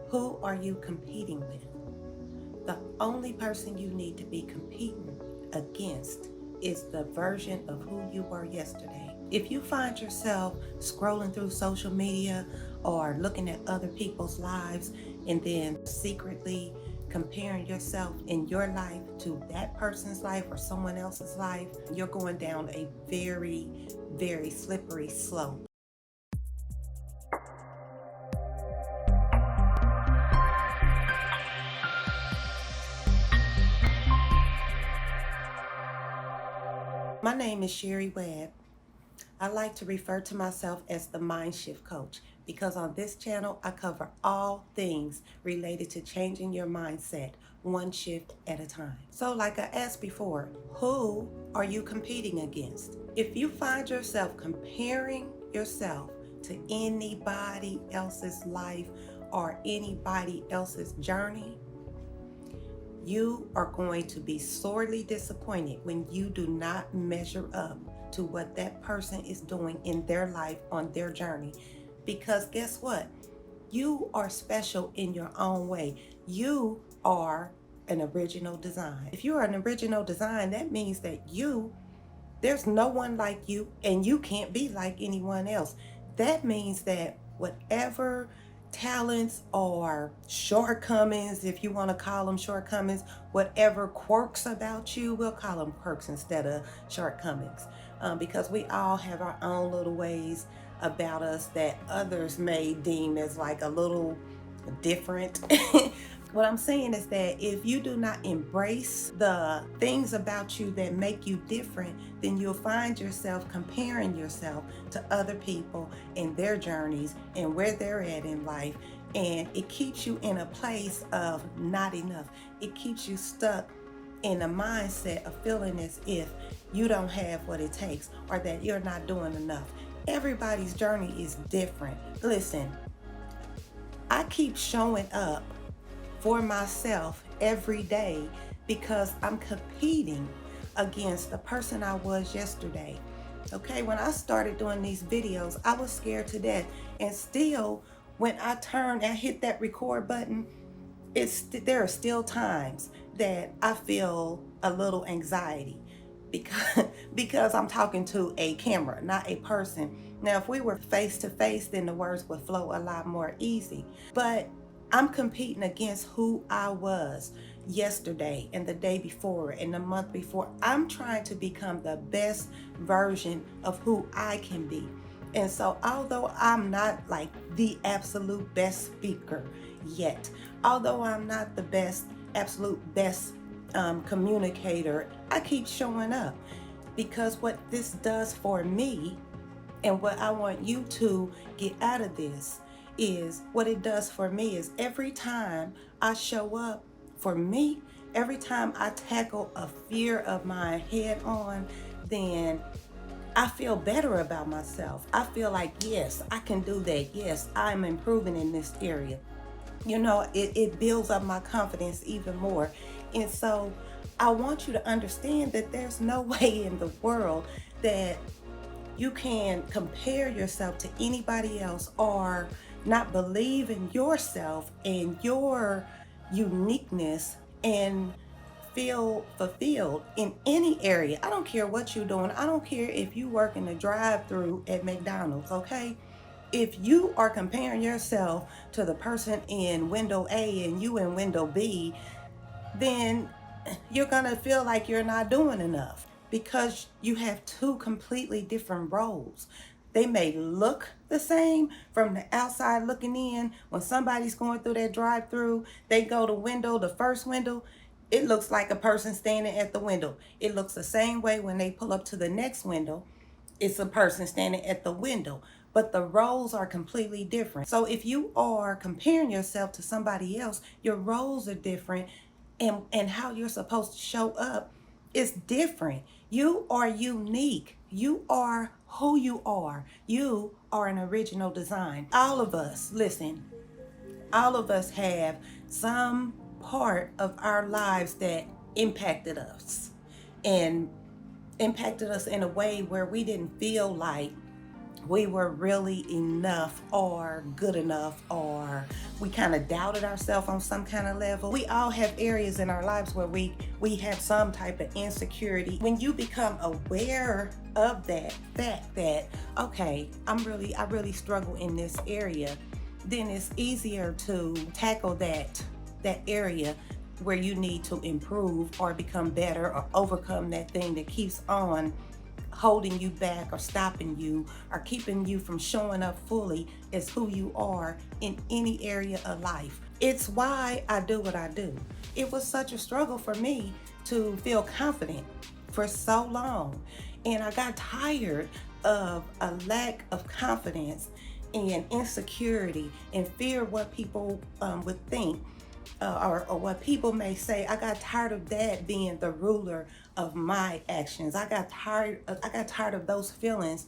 Who are you competing with? The only person you need to be competing against is the version of who you were yesterday. If you find yourself scrolling through social media or looking at other people's lives and then secretly comparing yourself in your life to that person's life or someone else's life, you're going down a very, very slippery slope. My name is Sherry Webb. I like to refer to myself as the Mind Shift Coach because on this channel I cover all things related to changing your mindset one shift at a time. So like I asked before, who are you competing against? If you find yourself comparing yourself to anybody else's life or anybody else's journey, you are going to be sorely disappointed when you do not measure up to what that person is doing in their life on their journey. Because guess what? You are special in your own way. You are an original design. If you are an original design, that means that there's no one like you and you can't be like anyone else. That means that whatever talents or shortcomings, if you want to call them shortcomings, whatever quirks about you, we'll call them quirks instead of shortcomings, because we all have our own little ways about us that others may deem as like a little different. What I'm saying is that if you do not embrace the things about you that make you different, then you'll find yourself comparing yourself to other people and their journeys and where they're at in life. And it keeps you in a place of not enough. It keeps you stuck in a mindset of feeling as if you don't have what it takes or that you're not doing enough. Everybody's journey is different. Listen, I keep showing up for myself every day because I'm competing against the person I was yesterday. Okay, when I started doing these videos, I was scared to death. And still, when I turn and hit that record button, there are still times that I feel a little anxiety because because I'm talking to a camera, not a person. Now, if we were face to face, then the words would flow a lot more easy. But I'm competing against who I was yesterday and the day before and the month before. I'm trying to become the best version of who I can be. And so, although I'm not like the absolute best speaker yet, although I'm not the absolute best communicator, I keep showing up because what this does for me and what I want you to get out of this is what it does for me is every time I show up for me, every time I tackle a fear of mine head on, then I feel better about myself. I feel like, yes, I can do that. Yes, I'm improving in this area. It builds up my confidence even more. And so I want you to understand that there's no way in the world that you can compare yourself to anybody else or not believe in yourself and your uniqueness and feel fulfilled in any area. I don't care what you're doing. I don't care if you work in the drive-through at McDonald's, okay? If you are comparing yourself to the person in window A and you in window B, then you're going to feel like you're not doing enough because you have two completely different roles. They may look the same from the outside looking in. When somebody's going through that drive-through, they go to the first window, it looks like a person standing at the window. It looks the same way when they pull up to the next window. It's a person standing at the window, but the roles are completely different. So if you are comparing yourself to somebody else, your roles are different, and how you're supposed to show up is different. You are unique. You are who you are. You are an original design. All of us, listen, all of us have some part of our lives that impacted us and impacted us in a way where we didn't feel like we were really enough or good enough, or we kind of doubted ourselves on some kind of level. We all have areas in our lives where we have some type of insecurity. When you become aware of that fact that, okay, I really struggle in this area, then it's easier to tackle that area where you need to improve or become better or overcome that thing that keeps on holding you back or stopping you or keeping you from showing up fully as who you are in any area of life. It's why I do what I do. It was such a struggle for me to feel confident for so long. And I got tired of a lack of confidence and insecurity and fear what people would think, or what people may say. I got tired of that being the ruler of my actions. I got tired of those feelings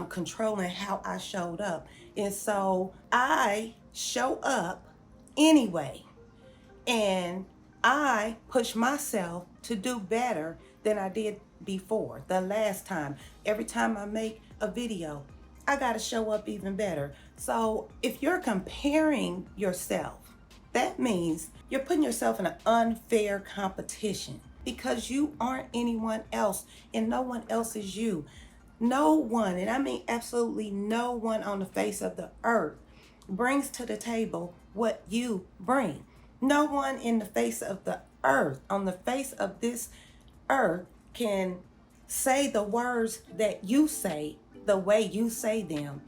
controlling how I showed up. And so I show up anyway. And I push myself to do better than I did before, the last time. Every time I make a video, I got to show up even better. So if you're comparing yourself, that means you're putting yourself in an unfair competition because you aren't anyone else and no one else is you. No one, and I mean absolutely no one on the face of the earth, brings to the table what you bring. No one in the face of the earth, on the face of this earth, can say the words that you say the way you say them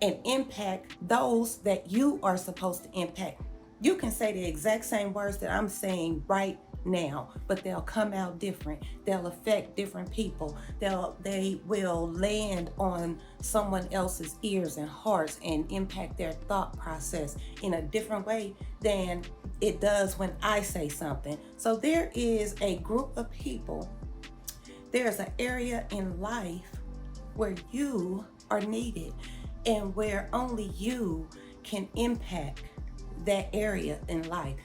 and impact those that you are supposed to impact. You can say the exact same words that I'm saying right now, but they'll come out different. They'll affect different people. They will land on someone else's ears and hearts and impact their thought process in a different way than it does when I say something. So there is a group of people, there's an area in life where you are needed and where only you can impact that area in life.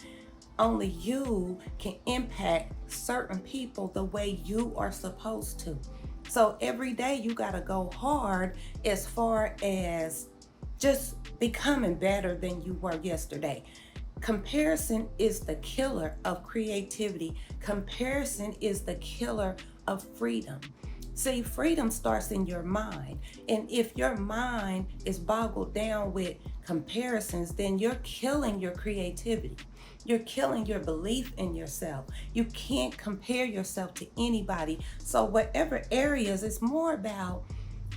Only you can impact certain people the way you are supposed to. So every day you gotta go hard as far as just becoming better than you were yesterday. Comparison is the killer of creativity. Comparison is the killer of freedom. See, freedom starts in your mind. And if your mind is boggled down with comparisons, then you're killing your creativity. You're killing your belief in yourself. You can't compare yourself to anybody. So whatever areas, it's more about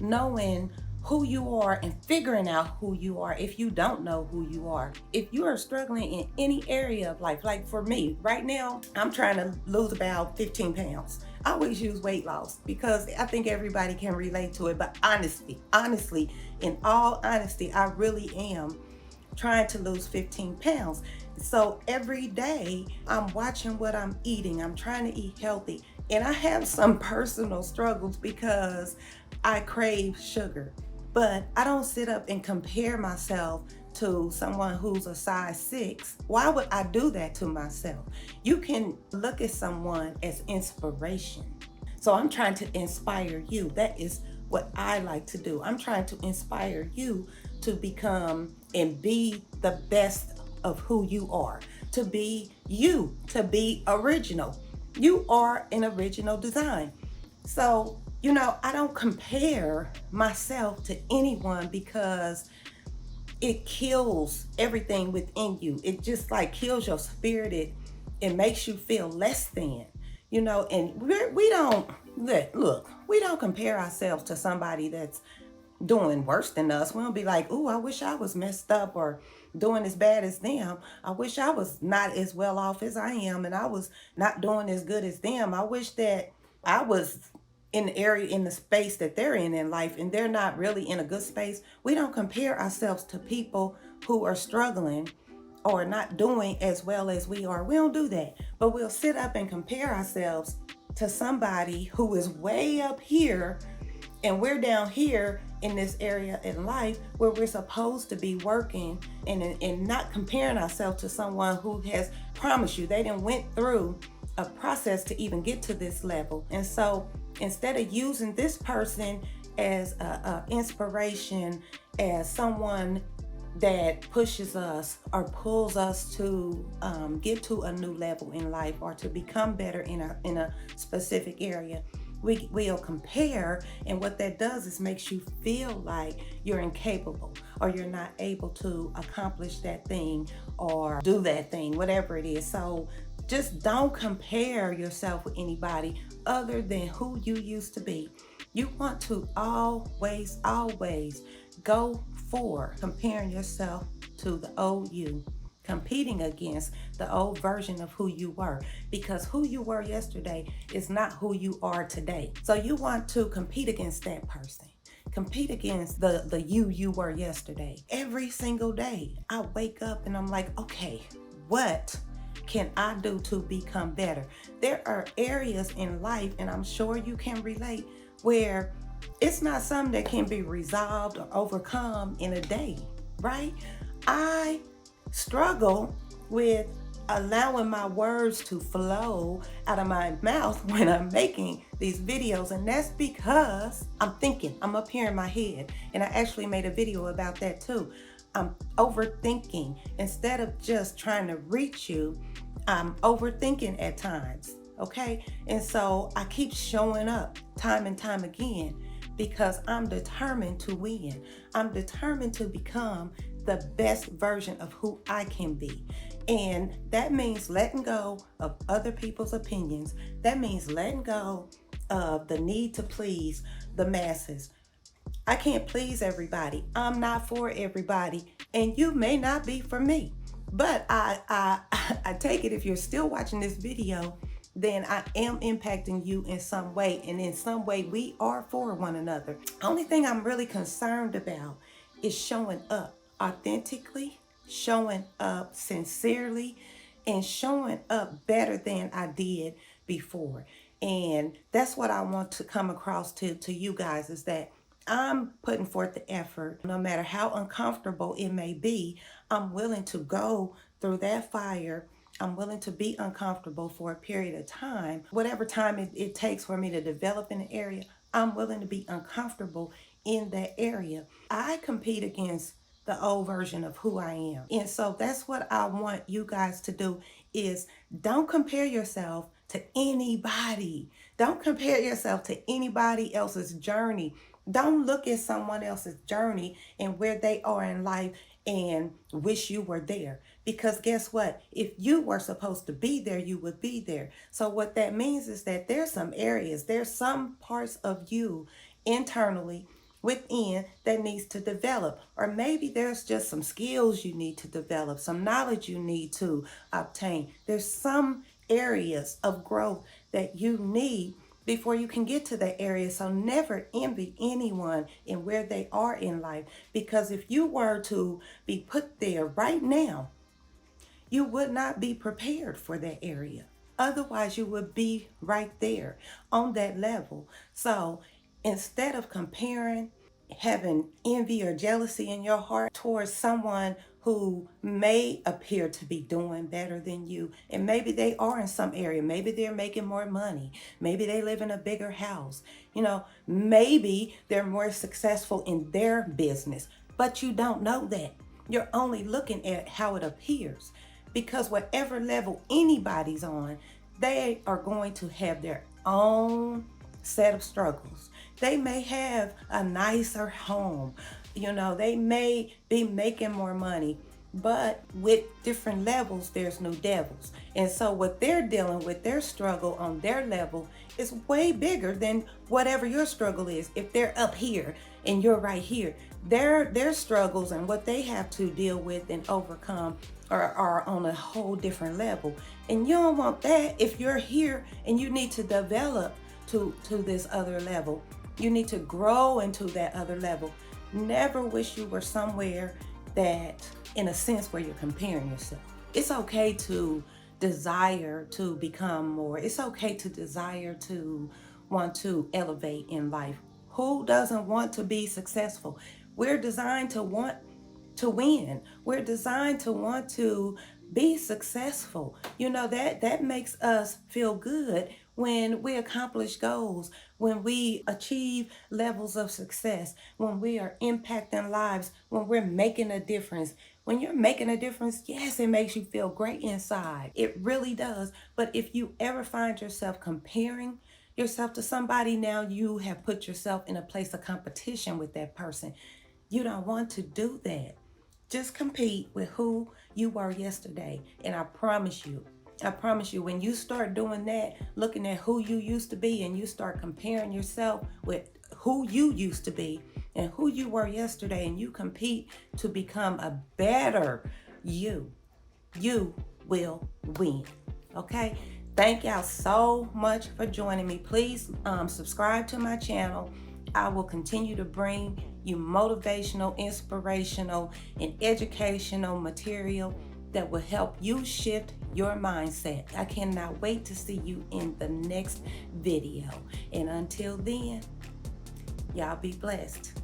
knowing who you are and figuring out who you are if you don't know who you are. If you are struggling in any area of life, like for me, right now, I'm trying to lose about 15 pounds. I always use weight loss because I think everybody can relate to it. But honestly, in all honesty, I really am trying to lose 15 pounds. So every day I'm watching what I'm eating. I'm trying to eat healthy. And I have some personal struggles because I crave sugar. But I don't sit up and compare myself to someone who's a size 6. Why would I do that to myself? You can look at someone as inspiration. So I'm trying to inspire you. That is what I like to do. I'm trying to inspire you to become and be the best of who you are, to be you, to be original. You are an original design. So, I don't compare myself to anyone because it kills everything within you. It just like kills your spirit. It makes you feel less than, and we don't, look, we don't compare ourselves to somebody that's doing worse than us. We don't be like, ooh, I wish I was messed up or doing as bad as them. I wish I was not as well off as I am and I was not doing as good as them. I wish that I was in the area, in the space that they're in life, and they're not really in a good space. We don't compare ourselves to people who are struggling or not doing as well as we are. We don't do that. But we'll sit up and compare ourselves to somebody who is way up here and we're down here in this area in life where we're supposed to be working, and not comparing ourselves to someone who has promised you they done went through a process to even get to this level. And so instead of using this person as a inspiration, as someone that pushes us or pulls us to get to a new level in life or to become better in a specific area. We'll compare, and what that does is makes you feel like you're incapable or you're not able to accomplish that thing or do that thing, whatever it is. So just don't compare yourself with anybody other than who you used to be. You want to always go for comparing yourself to the old you, competing against the old version of who you were, because who you were yesterday is not who you are today. So you want to compete against that person. Compete against the you were yesterday. Every single day, I wake up and I'm like, okay, what can I do to become better? There are areas in life, and I'm sure you can relate, where it's not something that can be resolved or overcome in a day, right? I struggle with allowing my words to flow out of my mouth when I'm making these videos, and that's because I'm thinking. I'm up here in my head, and I actually made a video about that too. I'm overthinking. Instead of just trying to reach you, I'm overthinking at times, okay? And so I keep showing up time and time again because I'm determined to win. I'm determined to become the best version of who I can be. And that means letting go of other people's opinions. That means letting go of the need to please the masses. I can't please everybody. I'm not for everybody, and you may not be for me. But I take it, if you're still watching this video, then I am impacting you in some way, and in some way we are for one another. Only thing I'm really concerned about is showing up authentically, showing up sincerely, and showing up better than I did before. And that's what I want to come across to you guys, is that I'm putting forth the effort. No matter how uncomfortable it may be, I'm willing to go through that fire. I'm willing to be uncomfortable for a period of time. Whatever time it takes for me to develop in an area, I'm willing to be uncomfortable in that area. I compete against the old version of who I am. And so that's what I want you guys to do, is don't compare yourself to anybody. Don't compare yourself to anybody else's journey. Don't look at someone else's journey and where they are in life and wish you were there. Because guess what? If you were supposed to be there, you would be there. So what that means is that there's some areas, there's some parts of you internally within that needs to develop, or maybe there's just some skills you need to develop, some knowledge you need to obtain. There's some areas of growth that you need before you can get to that area. So never envy anyone in where they are in life, because if you were to be put there right now, you would not be prepared for that area. Otherwise, you would be right there on that level. So instead of comparing, having envy or jealousy in your heart towards someone who may appear to be doing better than you, and maybe they are in some area, maybe they're making more money, maybe they live in a bigger house, maybe they're more successful in their business, but you don't know that. You're only looking at how it appears, because whatever level anybody's on, they are going to have their own set of struggles. They may have a nicer home, they may be making more money, but with different levels, there's new devils. And so what they're dealing with, their struggle on their level, is way bigger than whatever your struggle is. If they're up here and you're right here, their struggles and what they have to deal with and overcome are on a whole different level. And you don't want that. If you're here and you need to develop to this other level, you need to grow into that other level. Never wish you were somewhere that, in a sense, where you're comparing yourself. It's okay to desire to become more. It's okay to desire to want to elevate in life. Who doesn't want to be successful? We're designed to want to win. We're designed to want to be successful. That makes us feel good when we accomplish goals, when we achieve levels of success, when we are impacting lives, when we're making a difference. When you're making a difference, yes, it makes you feel great inside. It really does. But if you ever find yourself comparing yourself to somebody, now you have put yourself in a place of competition with that person. You don't want to do that. Just compete with who you were yesterday. And I promise you, when you start doing that, looking at who you used to be, and you start comparing yourself with who you used to be and who you were yesterday, and you compete to become a better you, you will win. Okay? Thank y'all so much for joining me. Please subscribe to my channel. I will continue to bring you motivational, inspirational, and educational material that will help you shift your mindset. I cannot wait to see you in the next video. And until then, y'all be blessed.